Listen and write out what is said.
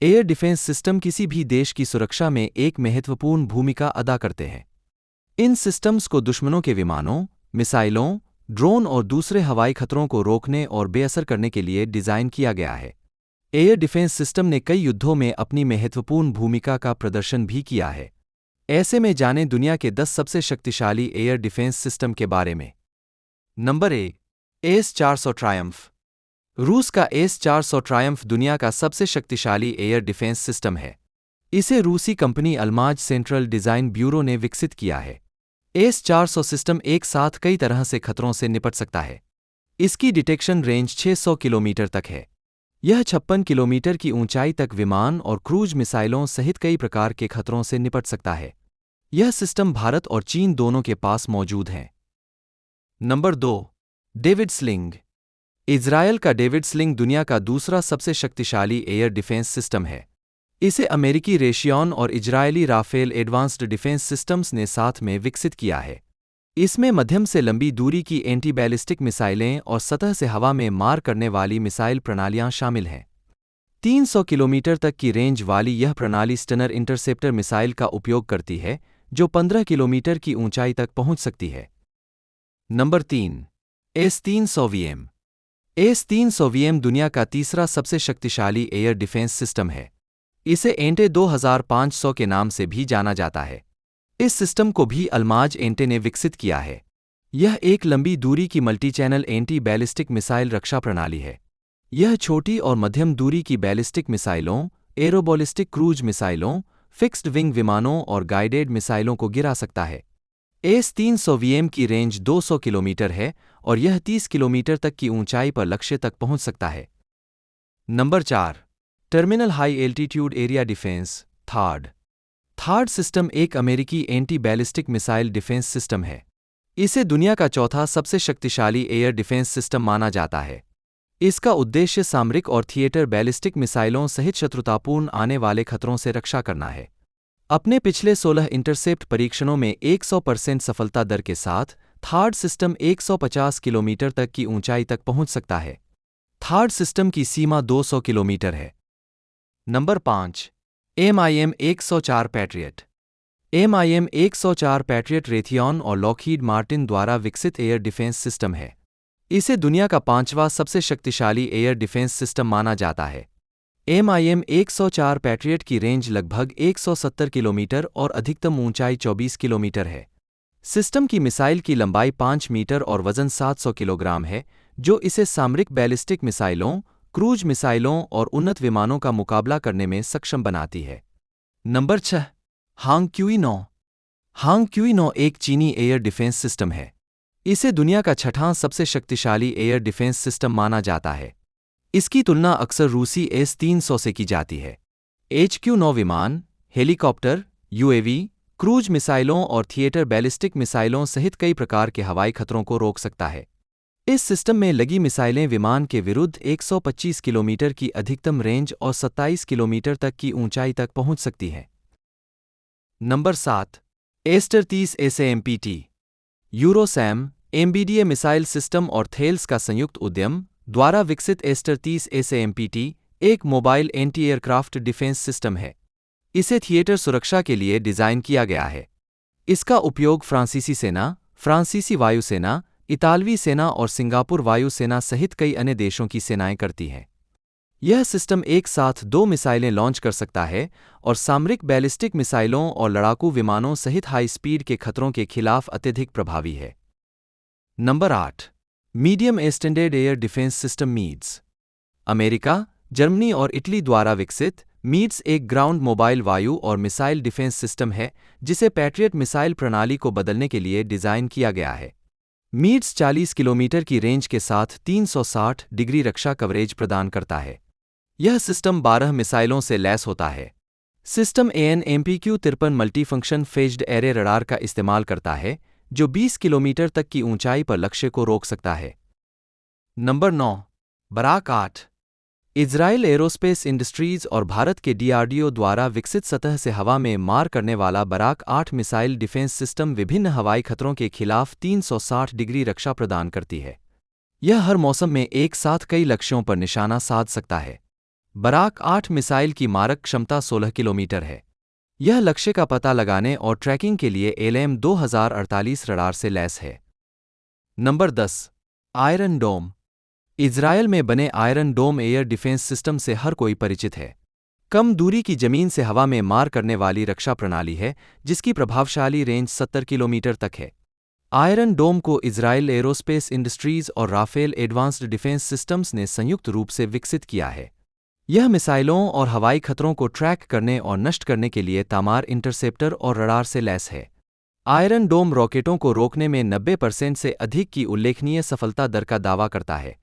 Air defence system किसी भी देश की सुरक्षा में एक महत्वपूर्ण भूमिका अदा करते हैं। इन सिस्टम्स को दुश्मनों के विमानों, मिसाइलों, ड्रोन और दूसरे हवाई खतरों को रोकने और बेअसर करने के लिए डिज़ाइन किया गया है। एयर डिफेंस सिस्टम ने कई युद्धों में अपनी महत्वपूर्ण भूमिका का प्रदर्शन भी किया है। ऐसे में जानें दुनिया के 10 सबसे शक्तिशाली एयर डिफेंस सिस्टम के बारे में। नंबर 1, एस-400 ट्रायम्फ। रूस का एस-400 ट्रायम्फ दुनिया का सबसे शक्तिशाली एयर डिफेंस सिस्टम है। इसे रूसी कंपनी अल्माज सेंट्रल डिज़ाइन ब्यूरो ने विकसित किया है। एस-400 सिस्टम एक साथ कई तरह से खतरों से निपट सकता है। इसकी डिटेक्शन रेंज 600 किलोमीटर तक है। यह 56 किलोमीटर की ऊंचाई तक विमान और क्रूज मिसाइलों सहित कई प्रकार के खतरों से निपट सकता है। यह सिस्टम भारत और चीन दोनों के पास मौजूद है। Number 2, David sling. इज़राइल का डेविड स्लिंग दुनिया का दूसरा सबसे शक्तिशाली एयर डिफेंस सिस्टम है। इसे अमेरिकी रेशियन और Israeli Rafael Advanced Defense Systems ने साथ में विकसित किया है। इसमें मध्यम से लंबी दूरी की एंटी बैलिस्टिक मिसाइलें और सतह से हवा में मार करने वाली मिसाइल प्रणालियां शामिल हैं। 300 किलोमीटर तक की रेंज वाली यह प्रणाली स्टनर इंटरसेप्टर मिसाइल का उपयोग करती है, जो 15 किलोमीटर की ऊंचाई तक पहुंच सकती है। नंबर 3, एस-300VM। एस-300VM दुनिया का तीसरा सबसे शक्तिशाली एयर डिफेंस सिस्टम है। इसे एंटे 2500 के नाम से भी जाना जाता है। इस सिस्टम को भी अल्माज एंटे ने विकसित किया है। यह एक लंबी दूरी की multi channel anti ballistic missile रक्षा प्रणाली है। यह छोटी और मध्यम दूरी की बैलिस्टिक मिसाइलों, एरोबॉलिस्टिक क्रूज मिसाइलों, फिक्स्ड विंग विमानों और गाइडेड मिसाइलों को गिरा सकता है। एस-300VM की रेंज 200 किलोमीटर है और यह 30 किलोमीटर तक की ऊंचाई पर लक्ष्य तक पहुंच सकता है। Number 4, terminal high altitude area defence (थाड). थाड सिस्टम एक अमेरिकी anti ballistic missile defence system है। इसे दुनिया का चौथा सबसे शक्तिशाली एयर डिफेंस सिस्टम माना जाता है। इसका उद्देश्य सामरिक और थिएटर बैलिस्टिक मिसाइलों सहित शत्रुतापूर्ण आने वाले खतरों से रक्षा करना है। अपने पिछले 16 इंटरसेप्ट परीक्षणों में 100% सफलता दर के साथ थाड सिस्टम 150 किलोमीटर तक की ऊंचाई तक पहुंच सकता है। थाड सिस्टम की सीमा 200 किलोमीटर है। Number 5, MIM-104 patriot. MIM-104 patriot Raytheon और लॉकहीड मार्टिन द्वारा विकसित एयर डिफेंस सिस्टम है। इसे दुनिया का 5वां सबसे शक्तिशाली एयर डिफेंस सिस्टम माना जाता है। MIM-104 पैट्रियट की रेंज लगभग 170 किलोमीटर और अधिकतम ऊंचाई 24 किलोमीटर है। सिस्टम की मिसाइल की लंबाई 5 मीटर और वजन 700 किलोग्राम है, जो इसे सामरिक बैलिस्टिक मिसाइलों, क्रूज मिसाइलों और उन्नत विमानों का मुकाबला करने में सक्षम बनाती है। नंबर 6, हांगक्यूई-9। हांगक्यूई-9 एक चीनी एयर डिफेंस सिस्टम है। इसे दुनिया का 6वां सबसे शक्तिशाली एयर डिफेंस सिस्टम माना जाता है। इसकी तुलना अक्सर रूसी एस-300 से की जाती है। HQ-9 विमान, हेलीकॉप्टर, UAV, क्रूज मिसाइलों और थिएटर बैलिस्टिक मिसाइलों सहित कई प्रकार के हवाई खतरों को रोक सकता है। इस सिस्टम में लगी मिसाइलें विमान के विरुद्ध 125 किलोमीटर की अधिकतम रेंज और 27 किलोमीटर तक की ऊंचाई तक पहुंच सकती हैं। Number 7, एस्टर-30 SAMPT। यूरोसैम, MBDA missile system और थेल्स का संयुक्त उद्यम द्वारा विकसित एस्टर-30 SAMPT एक mobile anti aircraft defence system है। इसे थिएटर सुरक्षा के लिए डिज़ाइन किया गया है। इसका उपयोग फ्रांसीसी सेना, फ्रांसीसी वायुसेना, इतालवी सेना और सिंगापुर वायुसेना सहित कई अन्य देशों की सेनाएं करती हैं। यह सिस्टम एक साथ 2 मिसाइलें लॉन्च कर सकता है और सामरिक बैलिस्टिक मिसाइलों और लड़ाकू विमानों सहित हाई स्पीड के खतरों के खिलाफ अत्यधिक प्रभावी है। Number 8, medium extended air defence system MEADS. America, Germany और इटली द्वारा विकसित मीड्स एक ग्राउंड मोबाइल वायु और मिसाइल डिफेंस सिस्टम है, जिसे पैट्रियट मिसाइल प्रणाली को बदलने के लिए डिज़ाइन किया गया है। मीड्स 40 किलोमीटर की रेंज के साथ 360 डिग्री रक्षा कवरेज प्रदान करता है। यह सिस्टम 12 मिसाइलों से लैस होता है। System AN/MPQ-53 multifunction phased array radar का इस्तेमाल करता है, जो 20 किलोमीटर तक की ऊंचाई पर लक्ष्य को रोक सकता है। Number 9, Barak 8। Israel Aerospace Industries और भारत के DRDO द्वारा विकसित सतह से हवा में मार करने वाला बराक 8 मिसाइल डिफेंस सिस्टम विभिन्न हवाई खतरों के खिलाफ 360 डिग्री रक्षा प्रदान करती है। यह हर मौसम में एक साथ कई लक्ष्यों पर निशाना साध सकता है। बराक 8 मिसाइल की मारक क्षमता 16 किलोमीटर है। यह लक्ष्य का पता लगाने और ट्रैकिंग के लिए एलएम 2048 रडार से लैस है। नंबर 10। आयरन डोम। इज़राइल में बने आयरन डोम एयर डिफेंस सिस्टम से हर कोई परिचित है। कम दूरी की जमीन से हवा में मार करने वाली रक्षा प्रणाली है, जिसकी प्रभावशाली रेंज 70 किलोमीटर तक है। आयरन डोम को इज़राइल एरोस्पेस इंडस्ट्रीज और राफेल एडवांस्ड डिफेंस सिस्टम्स ने संयुक्त रूप से विकसित किया है। यह मिसाइलों और हवाई खतरों को ट्रैक करने और नष्ट करने के लिए तामार इंटरसेप्टर और रडार से लैस है। आयरन डोम रॉकेटों को रोकने में 90% से अधिक की उल्लेखनीय सफलता दर का दावा करता है।